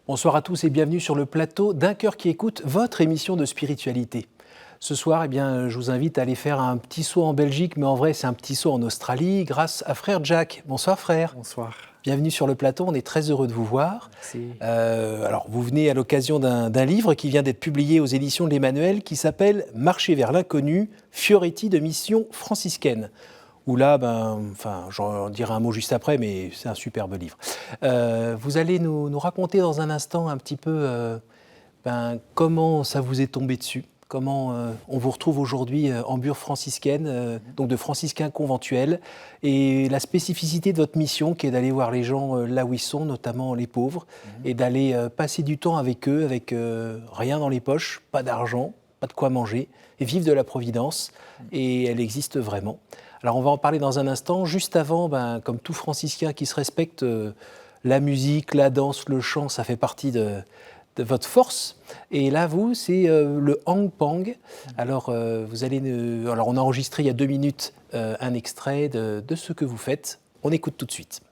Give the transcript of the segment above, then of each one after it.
Bonsoir à tous et bienvenue sur le plateau d'Un cœur qui écoute, votre émission de spiritualité. Ce soir, je vous invite à aller faire un petit saut en Belgique, mais en vrai, c'est un petit saut en Australie, grâce à frère Jack. Bonsoir frère. Bonsoir. Bienvenue sur le plateau, on est très heureux de vous voir. Merci. Alors, vous venez à l'occasion d'un livre qui vient d'être publié aux éditions de l'Emmanuel, qui s'appelle « Marcher vers l'inconnu, Fioretti de mission franciscaine ». Où là, j'en dirai un mot juste après, mais c'est un superbe livre. Vous allez nous raconter dans un instant un petit peu comment ça vous est tombé dessus, comment on vous retrouve aujourd'hui en bure franciscaine, donc de franciscains conventuels, et la spécificité de votre mission qui est d'aller voir les gens là où ils sont, notamment les pauvres, et d'aller passer du temps avec eux, avec rien dans les poches, pas d'argent, pas de quoi manger, et vivre de la providence, et elle existe vraiment. Alors on va en parler dans un instant. Juste avant, comme tout franciscain qui se respecte, la musique, la danse, le chant, ça fait partie de votre force. Et là, vous, c'est le Hang Pang. Alors, on a enregistré il y a 2 minutes un extrait de ce que vous faites. On écoute tout de suite.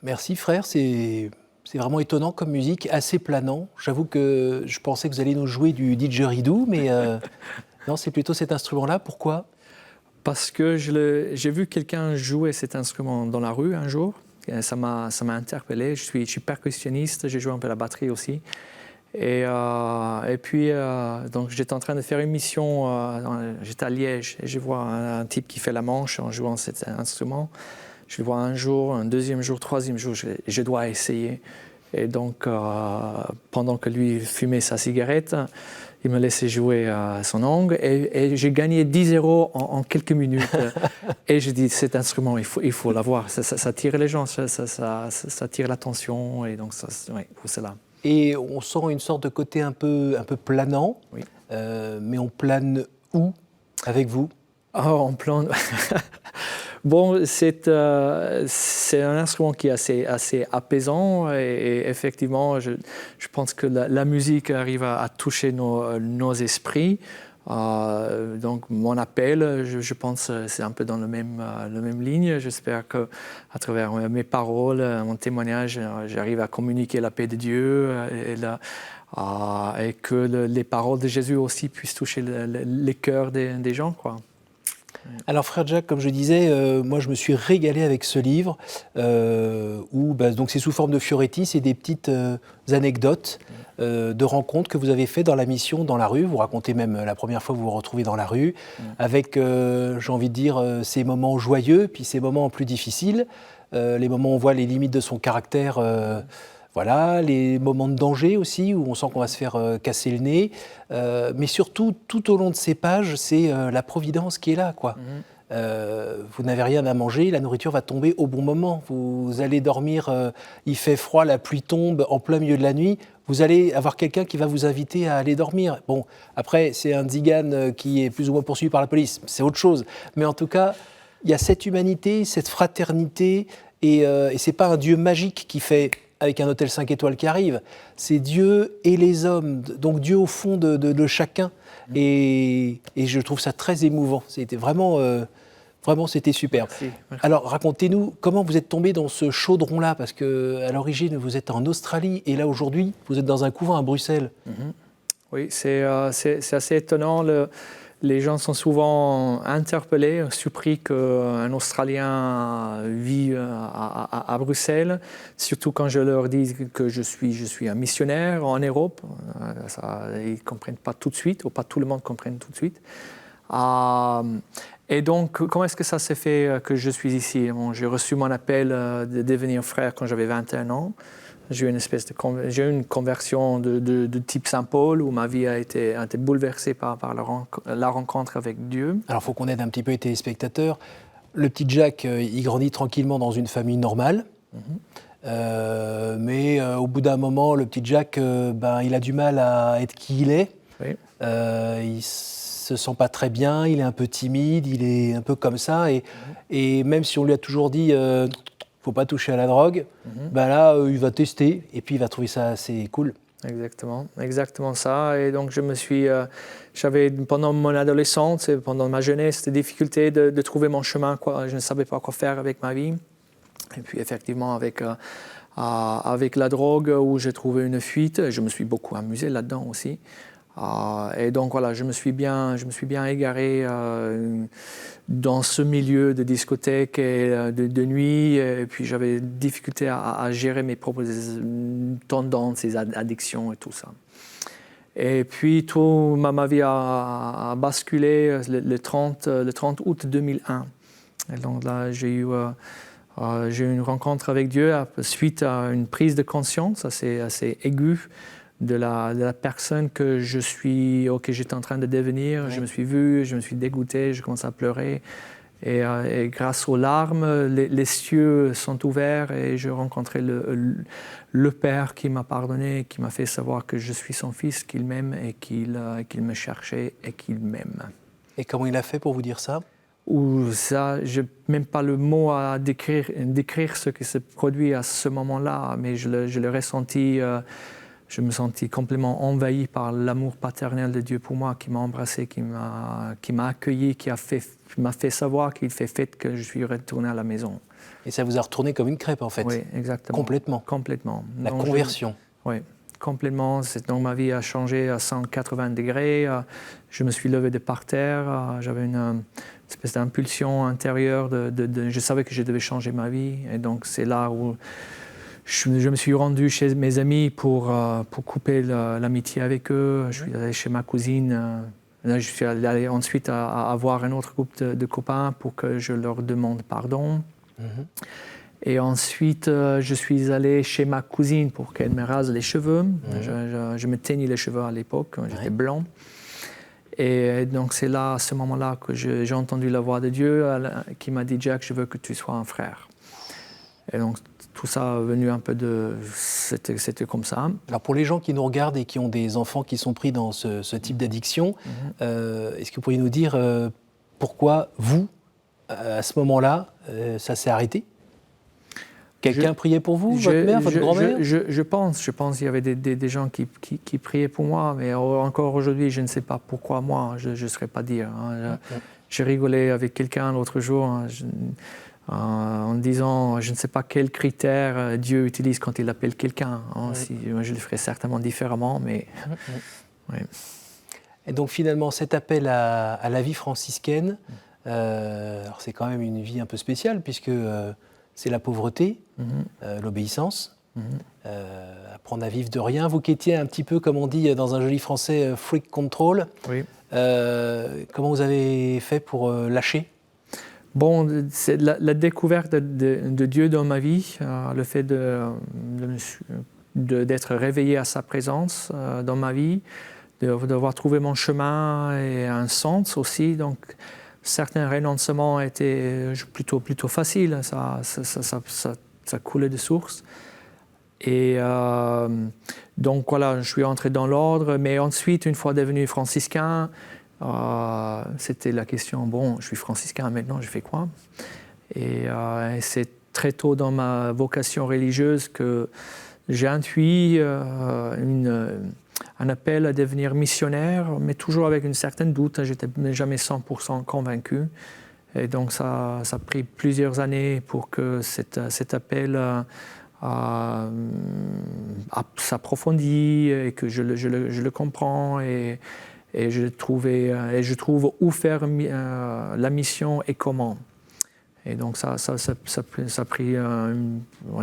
Merci frère, c'est vraiment étonnant comme musique, assez planant. J'avoue que je pensais que vous alliez nous jouer du didgeridoo, mais non, c'est plutôt cet instrument-là. Pourquoi ? Parce que j'ai vu quelqu'un jouer cet instrument dans la rue un jour. Ça m'a interpellé. Je suis percussionniste, j'ai joué un peu la batterie aussi. Et puis, donc j'étais en train de faire une mission, j'étais à Liège, et je vois un type qui fait la manche en jouant cet instrument. Je le vois un jour, un deuxième jour, troisième jour, je dois essayer. Et donc, pendant que lui fumait sa cigarette, il me laissait jouer à son orgue et j'ai gagné 10 € en quelques minutes. Et je dis, cet instrument, il faut l'avoir. Ça tire les gens, ça tire l'attention. Et donc, c'est là. Et on sent une sorte de côté un peu planant. Oui. Mais on plane où avec vous? On plane. Bon, c'est un instrument qui est assez apaisant et effectivement, je pense que la musique arrive à toucher nos esprits. Donc, mon appel, je pense, c'est un peu dans la même ligne. J'espère qu'à travers mes paroles, mon témoignage, j'arrive à communiquer la paix de Dieu et que les paroles de Jésus aussi puissent toucher les cœurs des gens, quoi. Alors frère Jacques, comme je disais, moi je me suis régalé avec ce livre où donc c'est sous forme de Fioretti, c'est des petites anecdotes de rencontres que vous avez faites dans la mission dans la rue. Vous racontez même la première fois que vous vous retrouvez dans la rue avec, j'ai envie de dire, ces moments joyeux puis ces moments plus difficiles, les moments où on voit les limites de son caractère. Voilà, les moments de danger aussi, où on sent qu'on va se faire casser le nez. Mais surtout, tout au long de ces pages, c'est la providence qui est là, quoi. Vous n'avez rien à manger, la nourriture va tomber au bon moment. Vous allez dormir, il fait froid, la pluie tombe en plein milieu de la nuit. Vous allez avoir quelqu'un qui va vous inviter à aller dormir. Bon, après, c'est un tzigane qui est plus ou moins poursuivi par la police. C'est autre chose. Mais en tout cas, il y a cette humanité, cette fraternité. Et c'est pas un Dieu magique qui fait... avec un hôtel 5 étoiles qui arrive, c'est Dieu et les hommes, donc Dieu au fond de chacun. Et je trouve ça très émouvant. C'était vraiment c'était super. Merci. Alors, racontez-nous comment vous êtes tombé dans ce chaudron-là, parce qu'à l'origine, vous êtes en Australie, et là, aujourd'hui, vous êtes dans un couvent à Bruxelles. Oui, c'est assez étonnant. Les gens sont souvent interpellés, surpris qu'un Australien vit à Bruxelles, surtout quand je leur dis que je suis un missionnaire en Europe. Ils ne comprennent pas tout de suite, ou pas tout le monde comprenne tout de suite. Et donc, comment est-ce que ça s'est fait que je suis ici? J'ai reçu mon appel de devenir frère quand j'avais 21 ans. J'ai eu une conversion de type Saint-Paul où ma vie a été bouleversée par la rencontre avec Dieu. Alors, il faut qu'on aide un petit peu les téléspectateurs. Le petit Jacques, il grandit tranquillement dans une famille normale. Mais au bout d'un moment, le petit Jacques, il a du mal à être qui il est. Oui. Il se sent pas très bien, il est un peu timide, il est un peu comme ça. Et même si on lui a toujours dit... faut pas toucher à la drogue, là, il va tester et puis il va trouver ça assez cool. Exactement ça. Et donc, j'avais pendant mon adolescence et pendant ma jeunesse des difficultés de trouver mon chemin. Je ne savais pas quoi faire avec ma vie. Et puis, effectivement, avec la drogue, où j'ai trouvé une fuite, je me suis beaucoup amusé là-dedans aussi. Et donc voilà, je me suis bien égaré dans ce milieu de discothèque et de nuit. Et puis j'avais difficulté à gérer mes propres tendances, et addictions et tout ça. Et puis ma vie a basculé le 30 août 2001. Et donc là, j'ai eu une rencontre avec Dieu suite à une prise de conscience assez aiguë de la personne que j'étais en train de devenir. Oui. Je me suis vu, je me suis dégoûté, je commençais à pleurer. Et grâce aux larmes, les cieux sont ouverts et je rencontrais le Père qui m'a pardonné, qui m'a fait savoir que je suis son fils, qu'il m'aime et qu'il me cherchait et qu'il m'aime. Et comment il a fait pour vous dire ça? Ou ça, je n'ai même pas le mot à décrire ce qui se produit à ce moment-là, mais je l'ai ressenti. Je me sentis complètement envahi par l'amour paternel de Dieu pour moi, qui m'a embrassé, qui m'a accueilli, qui m'a fait savoir qu'il fait que je suis retourné à la maison. Et ça vous a retourné comme une crêpe, en fait? Oui, exactement. Complètement. La conversion. Oui, complètement. Donc ma vie a changé à 180 degrés. Je me suis levé de par terre. J'avais une espèce d'impulsion intérieure. Je savais que je devais changer ma vie. Et donc c'est là où... Je me suis rendu chez mes amis pour couper l'amitié avec eux. Je suis allé chez ma cousine. Là, je suis allé ensuite à voir un autre groupe de copains pour que je leur demande pardon. Et ensuite, je suis allé chez ma cousine pour qu'elle me rase les cheveux. Je me teignais les cheveux à l'époque, quand j'étais blanc. Et donc c'est là, à ce moment-là, que j'ai entendu la voix de Dieu qui m'a dit « Jack, je veux que tu sois un frère ». Et donc tout ça est venu un peu de... C'était comme ça. Alors pour les gens qui nous regardent et qui ont des enfants qui sont pris dans ce type d'addiction, est-ce que vous pourriez nous dire pourquoi vous, à ce moment-là, ça s'est arrêté ? Quelqu'un priait pour vous, votre mère, votre grand-mère ? Je pense qu'il y avait des gens qui priaient pour moi, mais encore aujourd'hui, je ne sais pas pourquoi moi, je ne saurais pas dire. J'ai rigolé avec quelqu'un l'autre jour en disant, je ne sais pas quels critères Dieu utilise quand il appelle quelqu'un. Moi, je le ferais certainement différemment, mais... Ouais. Et donc finalement, cet appel à la vie franciscaine, alors c'est quand même une vie un peu spéciale, puisque... c'est la pauvreté, l'obéissance, apprendre à vivre de rien. Vous qui étiez un petit peu, comme on dit dans un joli français, freak control, comment vous avez fait pour lâcher ? Bon, c'est la découverte de Dieu dans ma vie, le fait d'être réveillé à sa présence dans ma vie, d'avoir trouvé mon chemin et un sens aussi. Donc, certains renoncements étaient plutôt faciles, ça coulait de source. Et donc voilà, je suis entré dans l'ordre, mais ensuite, une fois devenu franciscain, c'était la question, bon, je suis franciscain maintenant, je fais quoi ? Et c'est très tôt dans ma vocation religieuse que j'ai intuit un appel à devenir missionnaire, mais toujours avec une certaine doute. Je n'étais jamais 100% convaincu. Et donc, ça a pris plusieurs années pour que cet appel s'approfondisse et que je le comprends et je trouve où faire la mission et comment. Et donc ça a pris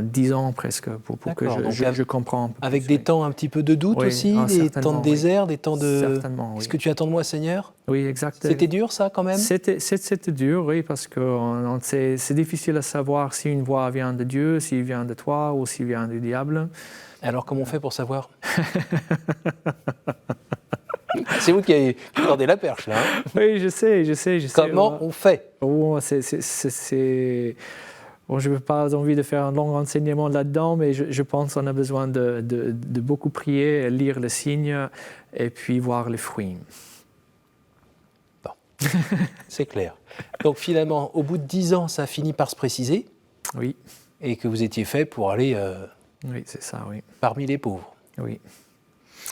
10 ans presque pour que je comprenne un peu avec plus, des temps un petit peu de doute aussi, des temps de désert, des temps de... Certainement, oui. Qu'est-ce que tu attends de moi, Seigneur ? Oui, exact. C'était dur, ça, quand même ? C'était dur, oui, parce que c'est difficile à savoir si une voix vient de Dieu, s'il vient de toi ou s'il vient du diable. Alors, comment on fait pour savoir ? C'est vous qui tendez la perche, là. Hein ? Oui, je sais. Comment on fait ? Bon, bon, je n'ai pas envie de faire un long enseignement là-dedans, mais je pense qu'on a besoin de beaucoup prier, lire les signes et puis voir les fruits. Bon, c'est clair. Donc finalement, au bout de 10 ans, ça a fini par se préciser. Oui. Et que vous étiez fait pour aller oui, c'est ça, oui. Parmi les pauvres. Oui.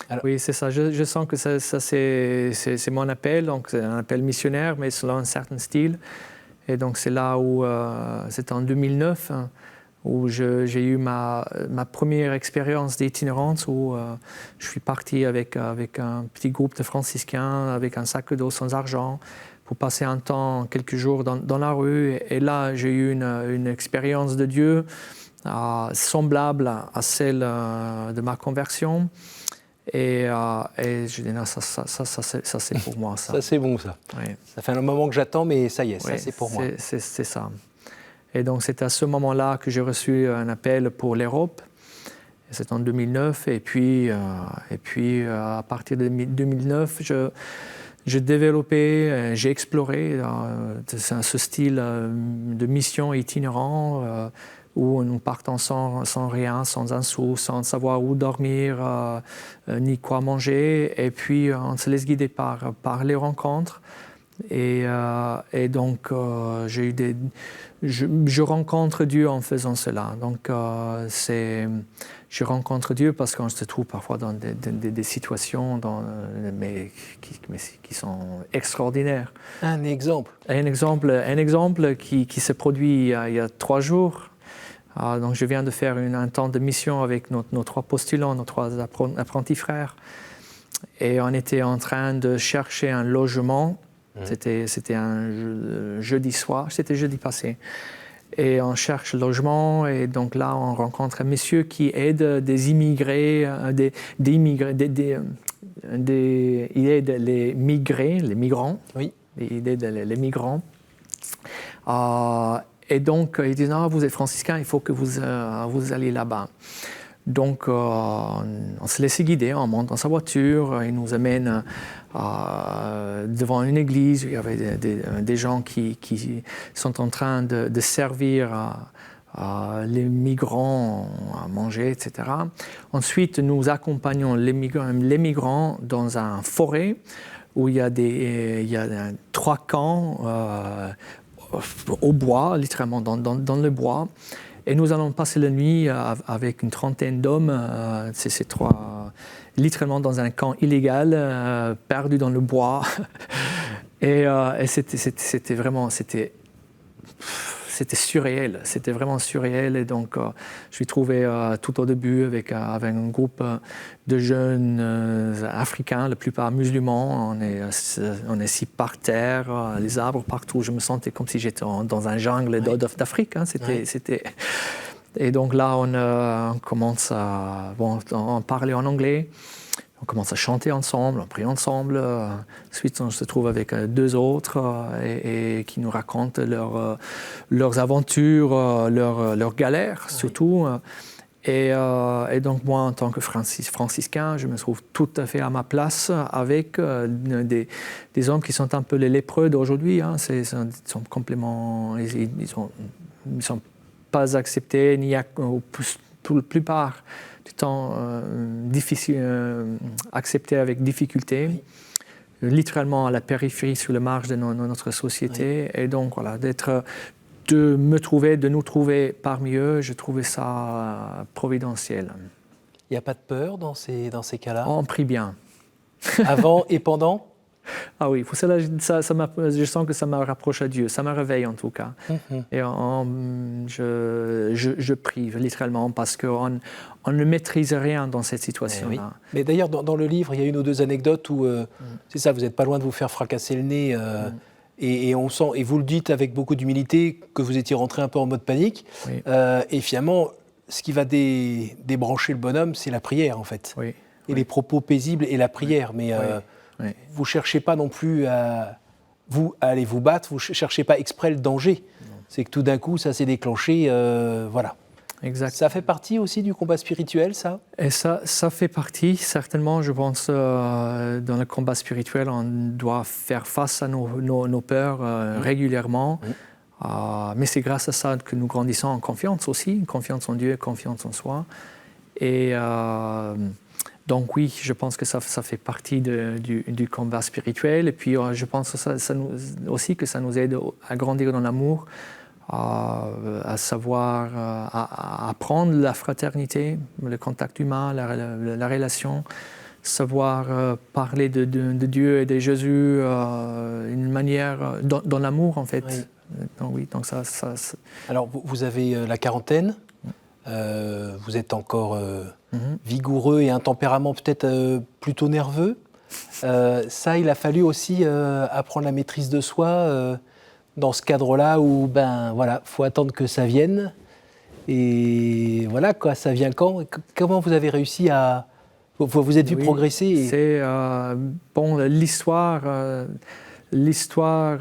Alors, oui, c'est ça. Je sens que ça c'est mon appel, donc c'est un appel missionnaire, mais selon un certain style. Et donc c'est là où, c'était en 2009, hein, où j'ai eu ma première expérience d'itinérance, où je suis parti avec un petit groupe de franciscains, avec un sac d'eau sans argent, pour passer un temps, quelques jours dans la rue. Et là, j'ai eu une expérience de Dieu semblable à celle de ma conversion. Et je dis, non, ça c'est pour moi. Ça, c'est bon, ça. Oui. Ça fait un moment que j'attends, mais ça y est, ça, c'est pour moi. C'est ça. Et donc, c'est à ce moment-là que j'ai reçu un appel pour l'Europe. C'est en 2009. Et puis à partir de 2009, j'ai développé, j'ai exploré ce style de mission itinérant où nous partons sans rien, sans un sou, sans savoir où dormir, ni quoi manger. Et puis, on se laisse guider par les rencontres. Et donc, je rencontre Dieu en faisant cela. Donc, je rencontre Dieu parce qu'on se trouve parfois dans des situations qui sont extraordinaires. Un exemple qui se produit il y a 3 jours. Donc, je viens de faire un temps de mission avec nos 3 postulants, nos 3 apprentis frères. Et on était en train de chercher un logement. C'était un jeudi soir, c'était jeudi passé. Et on cherche logement. Et donc là, on rencontre un monsieur qui aide des immigrés, il aide les migrants. Oui. Il aide les migrants. Et donc, ils disent, ah, vous êtes franciscain, il faut que vous alliez là-bas. Donc, on se laissait guider, on monte dans sa voiture, il nous amène devant une église, il y avait des gens qui sont en train de servir les migrants à manger, etc. Ensuite, nous accompagnons les migrants dans une forêt où il y a 3 camps au bois, littéralement dans le bois. Et nous allons passer la nuit avec une trentaine d'hommes, littéralement dans un camp illégal, perdu dans le bois. Et c'était vraiment, c'était surréel, c'était vraiment surréel. Et donc, je suis trouvé tout au début avec un groupe de jeunes africains, la plupart musulmans. On est assis par terre, les arbres partout. Je me sentais comme si j'étais dans un jungle d'Afrique. Hein. C'était... Et donc là, on commence à parler en anglais. On commence à chanter ensemble, on prie ensemble. Ensuite, on se trouve avec 2 autres et qui nous racontent leurs aventures, leurs galères surtout. Et donc moi, en tant que franciscain, je me trouve tout à fait à ma place avec des hommes qui sont un peu les lépreux d'aujourd'hui. Hein. Ils sont complètement... Ils sont pas acceptés, pour la plupart du temps acceptés avec difficulté, littéralement à la périphérie, sur les marges de notre société. Oui. Et donc, voilà, de nous trouver parmi eux, je trouvais ça providentiel. Il n'y a pas de peur dans ces cas-là? On prie bien. Avant et pendant? Ah oui, pour cela, je sens que ça me rapproche à Dieu, ça me réveille en tout cas. Et je prie littéralement parce qu'on ne maîtrise rien dans cette situation-là. Oui. Mais d'ailleurs, dans le livre, il y a 1 ou 2 anecdotes où, c'est ça, vous n'êtes pas loin de vous faire fracasser le nez. Et on sent, et vous le dites avec beaucoup d'humilité, que vous étiez rentré un peu en mode panique. Oui. Et finalement, ce qui va débrancher le bonhomme, c'est la prière en fait. Oui. Et les propos paisibles et la prière. Mais vous ne cherchez pas non plus à aller vous battre, vous ne cherchez pas exprès le danger. Non. C'est que tout d'un coup, ça s'est déclenché, voilà. Exact. Ça fait partie aussi du combat spirituel, ça? Et ça fait partie, certainement, je pense, dans le combat spirituel, on doit faire face à nos peurs régulièrement. Mais c'est grâce à ça que nous grandissons en confiance aussi, confiance en Dieu, confiance en soi. Et donc oui, je pense que ça fait partie du combat spirituel. Et puis je pense aussi que ça nous aide à grandir dans l'amour, à savoir, à apprendre la fraternité, le contact humain, la relation, savoir parler de Dieu et de Jésus d'une manière, dans l'amour en fait. Oui. Donc ça. Alors vous avez la quarantaine, vous êtes encore vigoureux et un tempérament peut-être plutôt nerveux. Ça, il a fallu aussi apprendre la maîtrise de soi dans ce cadre-là où, faut attendre que ça vienne. Et voilà, quoi, ça vient quand? Comment vous avez réussi à... Vous êtes vu progresser C'est l'histoire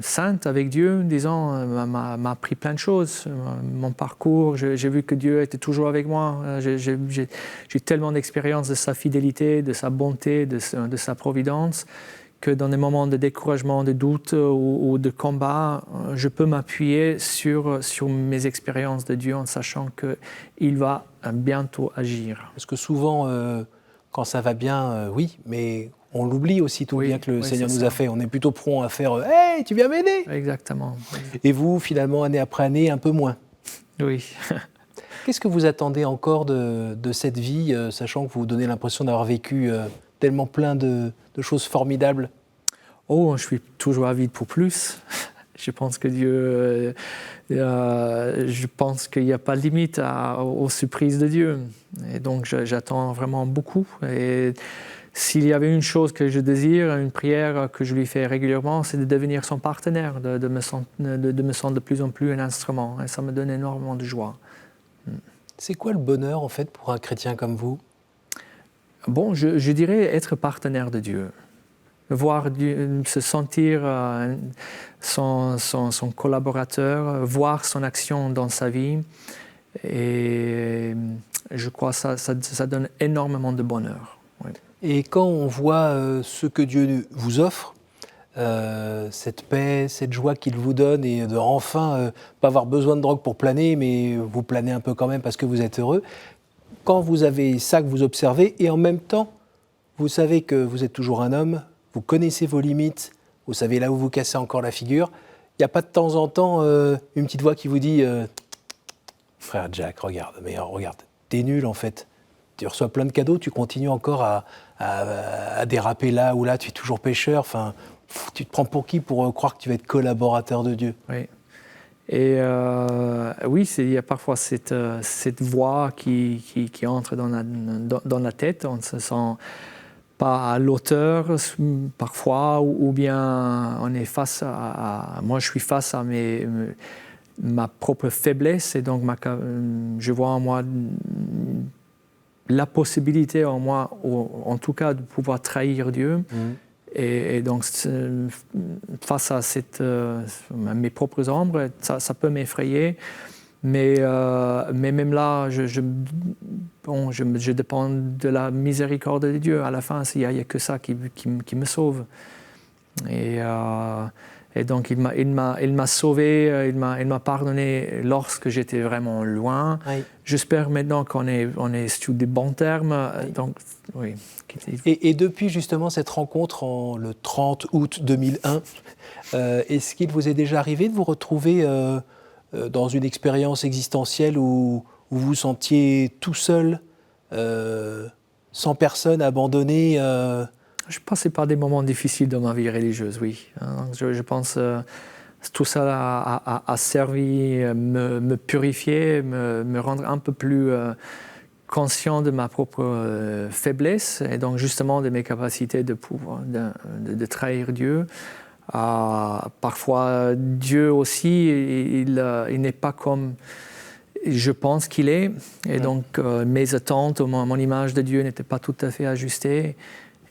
sainte avec Dieu, disons, m'a appris plein de choses. Mon parcours, j'ai vu que Dieu était toujours avec moi. J'ai tellement d'expérience de sa fidélité, de sa bonté, de sa providence, que dans des moments de découragement, de doute ou de combat, je peux m'appuyer sur mes expériences de Dieu en sachant qu'il va bientôt agir. Parce que souvent, quand ça va bien, oui, mais on l'oublie aussi tout le bien que le Seigneur nous a fait. On est plutôt prompt à faire « Hey, tu viens m'aider !» Exactement. Et vous, finalement, année après année, un peu moins. Oui. Qu'est-ce que vous attendez encore de cette vie, sachant que vous vous donnez l'impression d'avoir vécu tellement plein de choses formidables? Oh, je suis toujours avide pour plus. Je pense que Dieu, je pense qu'il n'y a pas de limite aux surprises de Dieu. Et donc, j'attends vraiment beaucoup. Et s'il y avait une chose que je désire, une prière que je lui fais régulièrement, c'est de devenir son partenaire, de me sentir de plus en plus un instrument. Et ça me donne énormément de joie. C'est quoi le bonheur, en fait, pour un chrétien comme vous? Bon, je dirais être partenaire de Dieu. voir se sentir son collaborateur, voir son action dans sa vie. Et je crois que ça donne énormément de bonheur. Oui. Et quand on voit ce que Dieu vous offre, cette paix, cette joie qu'il vous donne, et de enfin pas avoir besoin de drogue pour planer, mais vous planez un peu quand même parce que vous êtes heureux, quand vous avez ça que vous observez, et en même temps, vous savez que vous êtes toujours un homme, vous connaissez vos limites, vous savez là où vous cassez encore la figure, il n'y a pas de temps en temps une petite voix qui vous dit frère Jack, regarde, t'es nul en fait. Tu reçois plein de cadeaux, tu continues encore à déraper là ou là, tu es toujours pécheur. Enfin, tu te prends pour qui pour croire que tu vas être collaborateur de Dieu? Oui. Et oui, il y a parfois cette voix qui entre dans la tête. On ne se sent pas à l'auteur parfois, ou bien on est face à moi, je suis face à ma propre faiblesse, et donc je vois en moi la possibilité en moi, en tout cas, de pouvoir trahir Dieu. Et donc, face à mes propres ombres, ça peut m'effrayer. Mais même là, je dépends de la miséricorde de Dieu. À la fin, il n'y a que ça qui me sauve. Et donc, il m'a sauvé, il m'a pardonné lorsque j'étais vraiment loin. Oui. J'espère maintenant qu'on est sur des bons termes. Oui. Donc, oui. Et depuis justement cette rencontre le 30 août 2001, est-ce qu'il vous est déjà arrivé de vous retrouver dans une expérience existentielle où vous vous sentiez tout seul, sans personne, abandonné Je passais par des moments difficiles dans ma vie religieuse, oui. Je pense que tout ça a servi à me purifier, me rendre un peu plus conscient de ma propre faiblesse, et donc justement de mes capacités de pouvoir de trahir Dieu. Parfois, Dieu aussi, il n'est pas comme je pense qu'il est, et donc mes attentes, mon image de Dieu n'était pas tout à fait ajustée.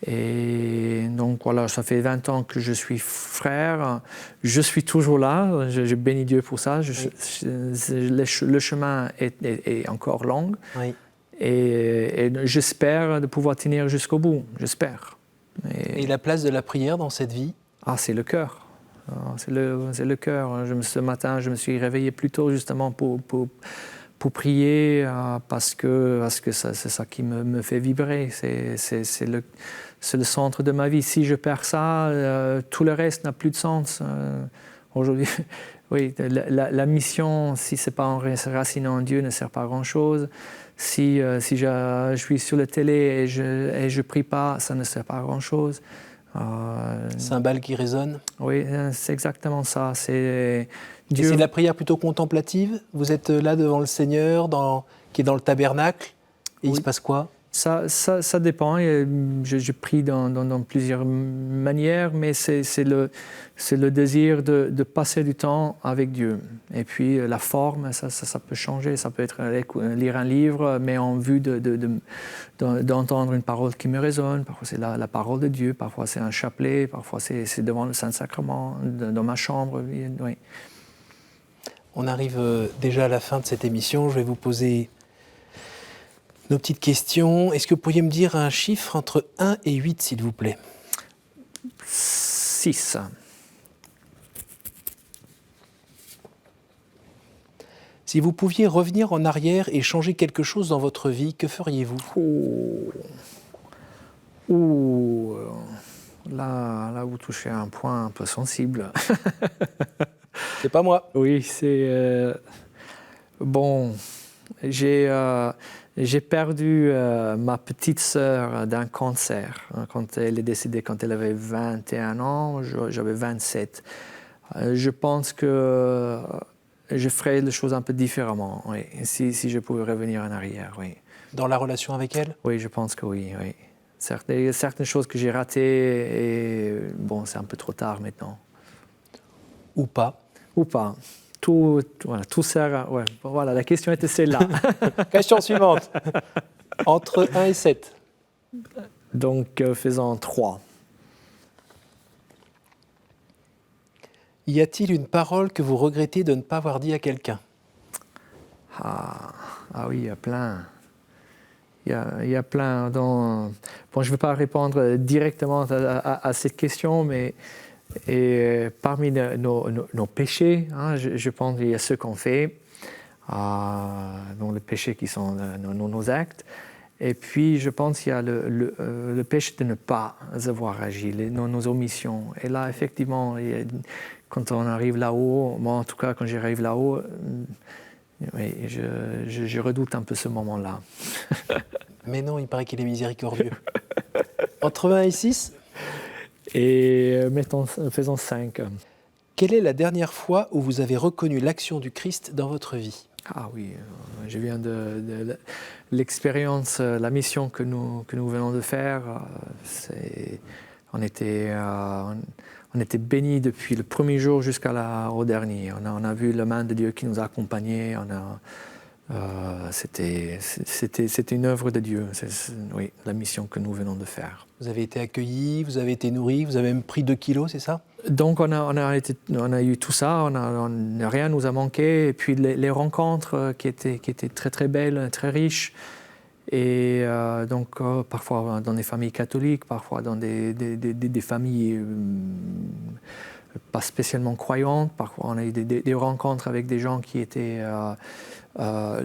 Et donc voilà, ça fait 20 ans que je suis frère, je suis toujours là, je bénis Dieu pour ça. Le chemin est encore long, oui. Et j'espère de pouvoir tenir jusqu'au bout, j'espère. Et la place de la prière dans cette vie? C'est le cœur. C'est le cœur. Ce matin, je me suis réveillé plus tôt justement pour prier, parce que c'est ça qui me fait vibrer. C'est le centre de ma vie. Si je perds ça, tout le reste n'a plus de sens. Aujourd'hui, oui, la mission, si ce n'est pas enraciné en Dieu, ne sert pas à grand-chose. Si je suis sur la télé et je prie pas, ça ne sert pas à grand-chose. Cymbales qui résonnent. Oui, c'est exactement ça. C'est de la prière plutôt contemplative. Vous êtes là devant le Seigneur, qui est dans le tabernacle, et oui. Il se passe quoi? Ça dépend. Je prie dans plusieurs manières, mais c'est le désir de passer du temps avec Dieu. Et puis la forme, ça peut changer. Ça peut être lire un livre, mais en vue d'entendre une parole qui me résonne. Parfois c'est la parole de Dieu, parfois c'est un chapelet, parfois c'est devant le Saint-Sacrement, dans ma chambre. Oui. On arrive déjà à la fin de cette émission. Je vais vous poser nos petites questions. Est-ce que vous pourriez me dire un chiffre entre 1 et 8, s'il vous plaît? 6. Si vous pouviez revenir en arrière et changer quelque chose dans votre vie, que feriez-vous? Là, vous touchez un point un peu sensible. C'est pas moi. Oui, c'est... Bon, j'ai perdu ma petite sœur d'un cancer quand elle est décédée, quand elle avait 21 ans, j'avais 27. Je pense que je ferais les choses un peu différemment, oui, si je pouvais revenir en arrière, oui. Dans la relation avec elle? Oui, je pense que oui. Il y a certaines choses que j'ai ratées, et bon, c'est un peu trop tard maintenant. Ou pas? Ou pas. Tout sert. Ouais, voilà, la question était celle-là. Question suivante. Entre 1 et 7. Donc, faisons 3. Y a-t-il une parole que vous regrettez de ne pas avoir dit à quelqu'un? Oui, il y a plein. Il y a plein dont... Bon, je ne vais pas répondre directement à cette question, mais parmi nos péchés, hein, je pense qu'il y a ceux qu'on fait, donc les péchés qui sont nos actes. Et puis, je pense qu'il y a le péché de ne pas avoir agi, nos omissions. Et là, effectivement, quand on arrive là-haut, moi en tout cas, quand j'arrive là-haut, oui, je redoute un peu ce moment-là. Mais non, il paraît qu'il est miséricordieux. Entre 1 et 6? Et faisons 5. Quelle est la dernière fois où vous avez reconnu l'action du Christ dans votre vie? Oui, je viens de l'expérience, la mission que nous venons de faire. On était bénis depuis le premier jour jusqu'au dernier. On a vu la main de Dieu qui nous a accompagnés. C'était une œuvre de Dieu. Oui, la mission que nous venons de faire. Vous avez été accueillis, vous avez été nourris, vous avez même pris 2 kilos, c'est ça? Donc on a eu tout ça, rien nous a manqué. Et puis les rencontres qui étaient très très belles, très riches. Et donc parfois dans des familles catholiques, parfois dans des familles pas spécialement croyantes. Parfois on a eu des rencontres avec des gens qui étaient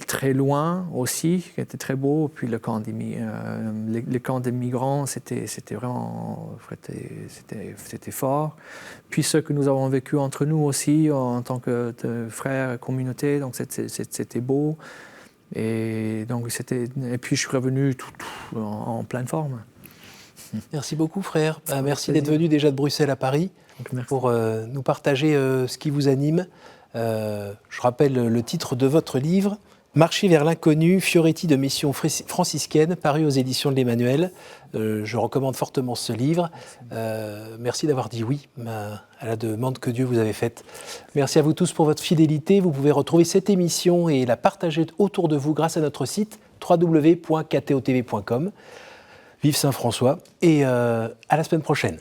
très loin aussi, qui étaient très beaux. Puis le camp les camps des migrants, c'était vraiment c'était fort. Puis ce que nous avons vécu entre nous aussi en tant que frères et communauté, donc c'était beau. Et puis je suis revenu en pleine forme. Merci beaucoup, frère. Merci d'être venu déjà de Bruxelles à Paris pour nous partager ce qui vous anime. Je rappelle le titre de votre livre, Marcher vers l'inconnu, Fioretti de mission franciscaine, paru aux éditions de l'Emmanuel. Je recommande fortement ce livre. Merci d'avoir dit oui à la demande que Dieu vous avait faite. Merci à vous tous pour votre fidélité. Vous pouvez retrouver cette émission et la partager autour de vous grâce à notre site www.ktotv.com. Vive Saint François et à la semaine prochaine.